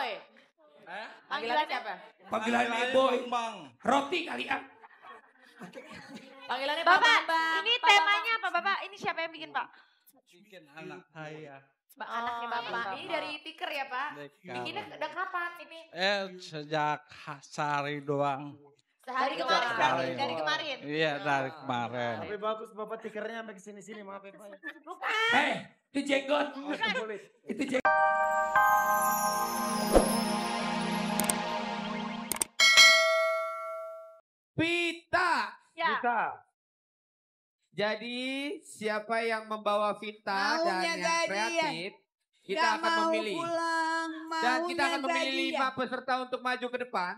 Boy. Panggilannya siapa? Panggilannya Boy. Roti kali ya. Panggilannya Bapak, Bambang. ini temanya apa Bapak? Ini siapa yang bikin Pak? Bikin anak saya. Anaknya Bapak. Ini dari Tiker ya Pak? Bikinnya udah kapan ini? Sejak sehari doang. Sehari Dari kemarin kemarin, berarti? dari kemarin. Iya dari kemarin. Tapi bagus Bapak tikernya sampai kesini-sini, maaf ya Pak. Itu jenggot. Itu jenggot. Pita. Ya. Kita. Jadi siapa yang membawa Vita dan Maunya yang Gadian. kreatif, kita Gak akan mau memilih. pulang, Dan kita akan maunya memilih Gadian. 5 peserta untuk maju ke depan.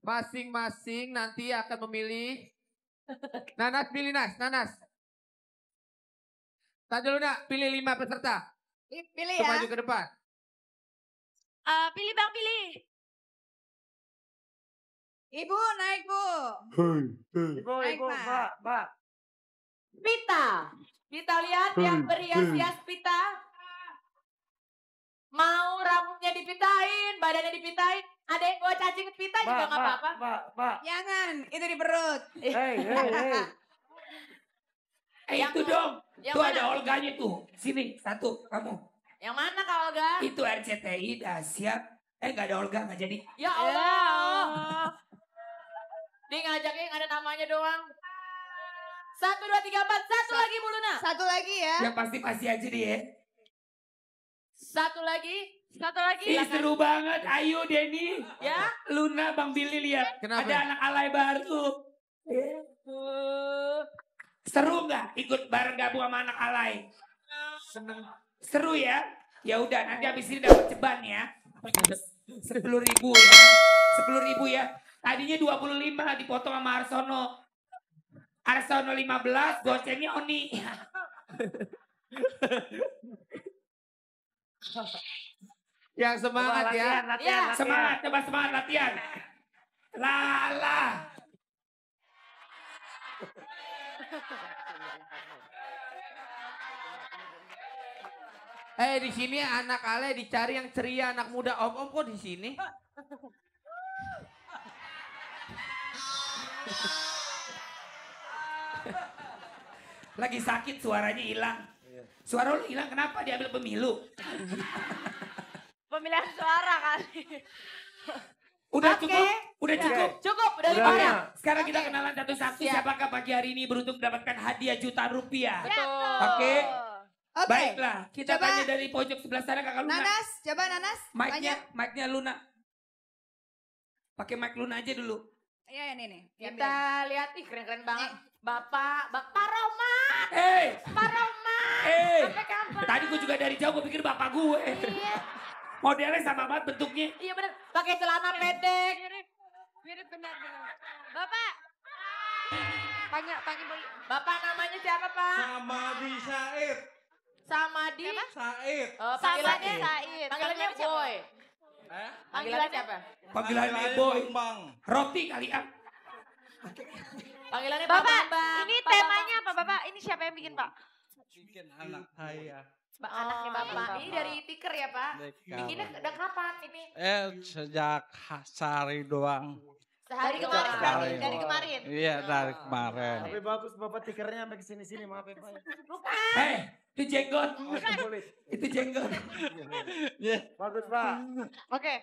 Masing-masing nanti akan memilih. Nanas pilih Nanas. Tadi dulu nak, pilih 5 peserta Pilih untuk ya. maju ke depan. Pilih Bang, pilih. Ibu naik Bu. Ibu, Baik, ibu, Pak. Mbak. Pita. Kita lihat yang berhias-hias pita. Mau rambutnya dipitain, badannya dipitain. Ada yang bawa cacing pita juga nggak apa-apa. Mbak. Jangan, itu di perut. Hey. Itu dong. Yang Tuh mana? ada Olganya tuh. Sini, satu kamu. Yang mana Kak Olga? Itu RCTI dahsyat. Gak ada Olga, gak jadi. Ya Allah. Dia ngajaknya yang ada namanya doang. 1, 2, 3, 4. Satu lagi Bu Luna. Satu lagi ya. Yang pasti-pasti aja deh ya. Satu lagi. Ih, seru banget. Ayo Denny. Ya. Luna, Bang Billy lihat. Kenapa? Ada anak alay baru. Seru nggak ikut bareng gabung sama anak alay? Seneng. Seru ya? Ya udah nanti habis ini dapat ceban ya. 10.000 ya. 10.000 ya. Tadinya 25 dipotong sama Arsono. Arsono 15, gocengnya Oni. Yang semangat ya. Latihan. Semangat, coba semangat latihan. Lala. Di sini anak ale dicari yang ceria, anak muda. Om kok di sini? Lagi sakit suaranya hilang. Suara lu hilang kenapa? Diambil pemilu. Pemilihan suara kali. Udah Oke. cukup? Udah cukup? Cukup, udah Udah, 5 ya. ya. Sekarang kita kenalan satu-satu. Siap. Siapakah pagi hari ini beruntung mendapatkan hadiah jutaan rupiah? Betul. Oke. Oke. Baiklah, kita Coba. tanya dari pojok sebelah sana Kakak Luna. Nanas, coba Nanas. Mic-nya Luna. Pakai mic Luna aja dulu. Iya ini nih. Kita lihat, ih keren-keren banget. Bapak Roman. Pak Sampai kapan? Tadi gue juga dari jauh gue pikir bapak gue. Iya. Modelnya sama banget bentuknya. Iya bener. Pakai celana pendek. Mirip benar. Bapak. Tanya boleh. Bapak namanya siapa Pak? Samadi Said. Samadi. Said. Oh, Panggilannya panggilannya. Said. Panggilannya Boy. Panggilannya siapa? Panggilannya Boy. Roti kali ya. Panggilannya Bapak, Bambang. ini Pak temanya apa Bapak? Ini siapa yang bikin Pak? Bikin anak saya. Anaknya Bapak. Ini dari Tiker ya Pak? Bikinnya udah kapan ini? Sejak sehari doang. Sehari Dari kemarin kemarin, berarti? dari kemarin. Iya dari kemarin. Tapi bagus Bapak tikernya sampai kesini-sini, maaf ya Pak. Itu jenggot. Itu jenggot. Bagus Pak. Oke.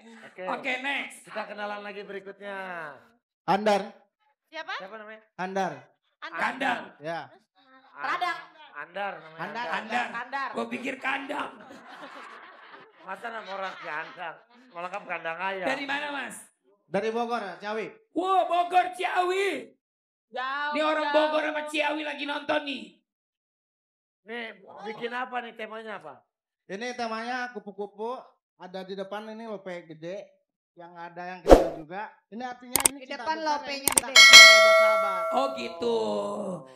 Oke, next. Kita kenalan lagi berikutnya. Andar, Siapa? Siapa namanya? Andar. Kandang. Ya. Radang. Andar namanya. Kandar. Gue pikir kandang. Masa nama orang kandang? Malah kan kandang ayam. Dari mana Mas? Dari Bogor, Ciawi. Wow, Bogor Ciawi. Jauh. Ini orang Bogor sama Ciawi lagi nonton nih. Nih, bikin apa nih temanya apa? Ini temanya kupu-kupu. Ada di depan ini lope gede. Yang ada yang kecil juga. Ini artinya ini Di cinta depan besar, lopenya ini cinta gede. besar buat sahabat. Oh gitu.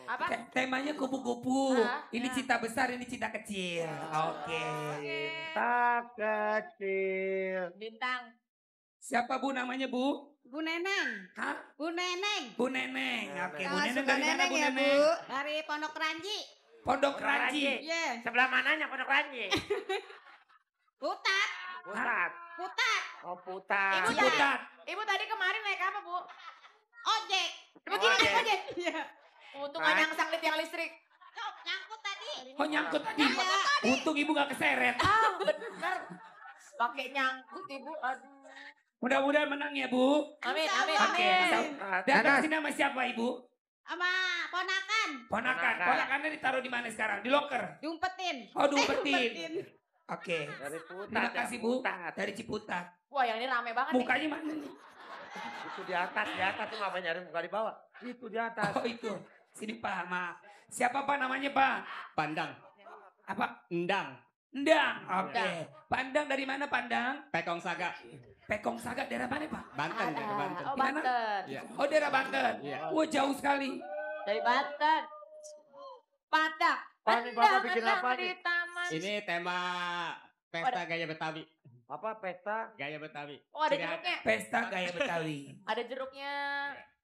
Apa? Temanya kupu-kupu. Hah? Ini cinta besar, ini cinta kecil. Oke. Tak kecil. Bintang. Siapa Bu namanya Bu? Bu Neneng. Hah? Bu Neneng. Bu Neneng. Oke, Bu Jangan Neneng suka dari mana Neneng Bu ya Neneng? Bu. Dari Pondok Ranji. Pondok Ranji. Iya. Sebelah mananya Pondok Ranji? Putat. Pusat. Putat. Oh, putar. Ibu, Ciputat. Ibu tadi kemarin naik apa, Bu? Ojek. Begini Ojek. naik ojek. Untung gak nyangsang di tiang listrik. Nyangkut tadi. Oh nyangkut tadi. Untung ibu gak keseret. Ah, bener. Pakai nyangkut, Ibu. Aduh. Mudah-mudahan menang ya Bu. Amin, amin, Oke. amin. Datang sini sama siapa Ibu? Sama ponakan. Ponakan. Ponakannya ditaruh di mana sekarang? Di loker. Diumpetin. Oh diumpetin. Oke. Dari putar. Terima kasih Bu. Putar. Dari Ciputat. Wah, yang ini rame banget nih. Mukanya mana nih? Itu di atas tuh ngapain nyari muka di bawah? Itu di atas. Oh itu. Sini Pak, maaf. Siapa Pak namanya Pak? Pandang. Apa? Endang. Endang. Oke. Pandang dari mana Pandang? Pekong Saga. Pekong Saga daerah mana Pak? Banten dari Banten. Oh, Di mana? Banten. Iya. Oh daerah Banten. Iya. Wah jauh sekali. Dari Banten. Padang. Pak, ini Bapak bikin apa di nih? taman. Ini tema pesta gaya Betawi. Apa pesta? Gaya Betawi. Oh, ada Ciri khas. jeruknya. Pesta gaya Betawi. Ada jeruknya.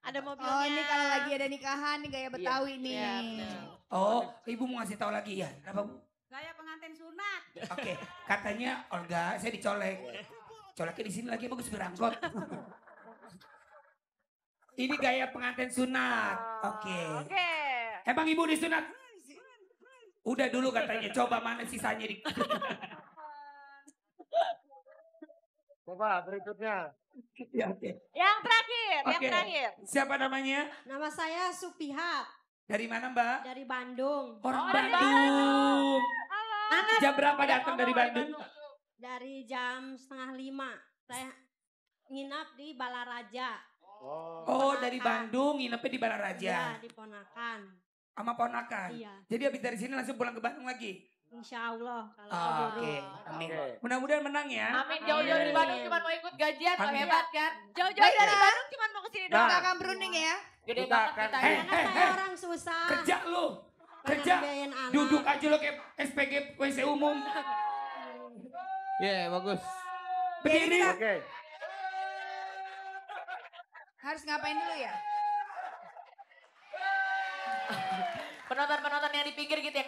Ada mobilnya. Oh ini kalau lagi ada nikahan nih gaya Betawi nih. Iya, benar. Oh, ibu mau ngasih tahu lagi ya? Kenapa Bu? Gaya pengantin sunat. Oke, katanya Olga, saya dicolek. Coleknya di sini lagi bagus berangkot. Ini gaya pengantin sunat. Oke. Oke. Emang ibu disunat? Udah dulu katanya, coba mana sisanya di... Coba berikutnya. Ya, oke. Yang terakhir, yang Oke. terakhir. Siapa namanya? Nama saya Supiha Dari mana Mbak? dari Bandung. Orang Oh, dari Bandung. Nanas. Jam berapa datang dari Bandung? Dari jam 4:30. Saya nginap di Balaraja. Oh, dari Bandung, nginepnya di Iya, Balaraja. di ponakan. Sama ponakan. Iya, Jadi habis dari sini langsung pulang ke Bandung lagi? insya Allah. Kalau Ah, Allah Oke, ridho. amin. Oke. Mudah-mudahan menang ya. Amin, jauh-jauh dari Bandung cuma mau ikut gajian, lo Amin. hebat kan? Jauh-jauh dari Bandung cuma mau kesini Nah. doang. Akan berunding ya. Gede Kita banget akan- kita Eh, ya. Karena saya orang susah. Kerja lu. pengen Kerja. biayain anak. Duduk aja lo kayak SPG WC umum. Iya, bagus. Berdiri. Oke. Harus ngapain dulu ya? Penonton-penonton yang di pinggir gitu yang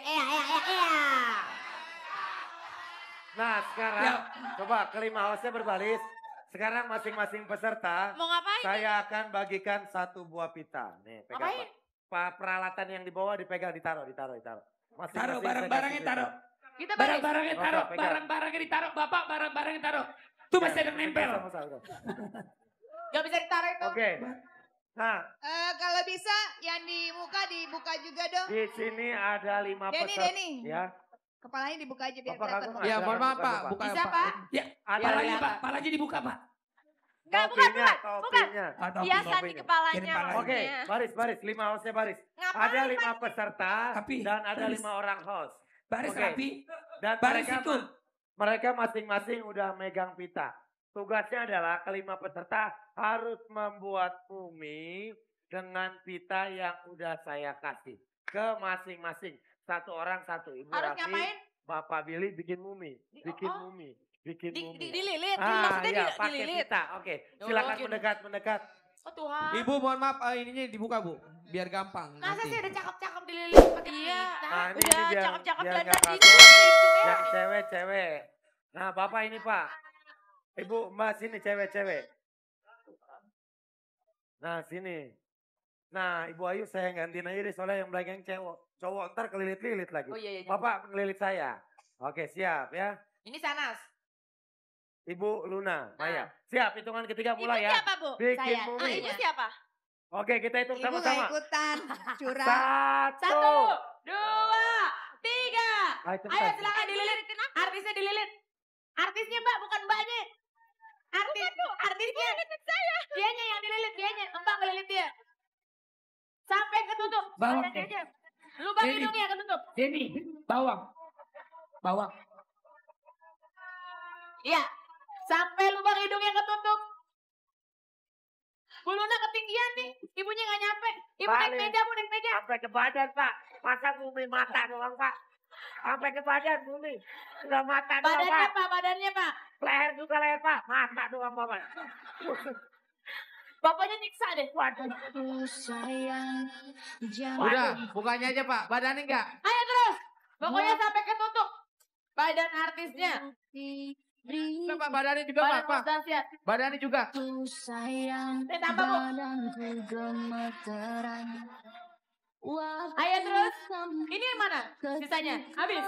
Nah sekarang Ya. coba kelima hostnya berbaris. Sekarang masing-masing peserta Mau ngapain? saya akan bagikan satu buah pita. Nih pegang Ngapain? Pak. Peralatan yang dibawa dipegang, ditaruh. Masing-masing Taruh saya barang-barangnya kasih taruh. Kita balik. Barang-barangnya Oke, taruh. pegang. Barang-barangnya ditaruh. Bapak barang-barangnya taruh. Tuh masih ada yang nempel. Sama-sama. Gak bisa ditaruh itu. Oke. Nah Kalau bisa yang di muka dibuka juga dong. di sini ada 5 Denny, peserta. Denny. Ya. Kepalanya dibuka aja biar Bapak kelihatan. kagak Ya, Silakan, mohon maaf bukan, Pak, Bapak. bukan Bisa, Pak. Pak? Ya, Ada palanya lima. Pak. Palanya dibuka Pak. Enggak, Topinya, bukan. topinya. Oh, topi. Hiasan di Topinya. kepalanya. Kirim palanya. Oke, maksudnya. baris. 5 hostnya baris. Ngapain? Ada 5 peserta Tapi, dan ada baris. 5 orang host. Baris Oke. rapi. Dan Baris itu. mereka masing-masing udah megang pita. Tugasnya adalah kelima peserta harus membuat mumi dengan pita yang udah saya kasih ke masing-masing. Satu orang satu. Ibu Harus Rafi, ngapain? Bapak Billy bikin mumi. Bikin oh. mumi. Bikin mumi. Dililit, Ah maksudnya iya, pakai dililit. pita. Oke, Oh, silakan gitu. mendekat. Oh Tuhan. Ibu mohon maaf, ininya dibuka Bu. Biar gampang Masa nanti. sih ada cakep-cakep dililit pakai Iya. pita? Nah, ini Udah biar- cakep-cakep biar dan nggak tadi kaku. Yang cewek-cewek. Nah, Bapak ini Pak. Ibu, Mbak sini cewek-cewek. Nah, sini. Nah, Ibu Ayu saya gantiin aja deh soalnya yang belakang cowok ntar kelilit-lilit lagi. Oh iya iya. Bapak ngelilit saya. Oke, siap ya. Ini Sanas. Ibu Luna, Maya. Siap, hitungan ketiga Ibu mulai ya. siapa, Bu? Bikin Saya. mumi. Ibu siapa? Oke, kita hitung Ibu gak sama-sama. ikutan. Curang. Satu, dua, tiga. Ah, itu Ayo bentar. silakan dililit. Artisnya dililit. Artisnya Mbak, bukan Mbaknya. Artisnya. Dianya yang dililit, dianya. Mbak ngelilit dia. Sampai ketutup. Bawang, Badannya aja. Lubang Denny. hidungnya ketutup. Denny, bawang. Bawang. Iya. Sampai lubang hidungnya ketutup. Bu Luna ketinggian nih. Ibunya gak nyampe. Ibu naik Balik. meja, Bu naik meja. Sampai ke badan, Pak. Masa mumi mata doang, Pak. Sampai ke badan mumi. Sudah mata doang, Badannya Pak. Pak, badannya Pak. Leher juga leher, Pak. Mata doang, Bapak. Bapaknya nyiksa deh. Waduh. Udah, bukanya aja Pak. Badannya enggak? Ayo terus. Pokoknya sampai ketutup. Badan artisnya. Pak, badannya juga Pak. Pak. Badannya juga. Tambah Bu. Ayo terus. Ini yang mana? Sisanya. Habis.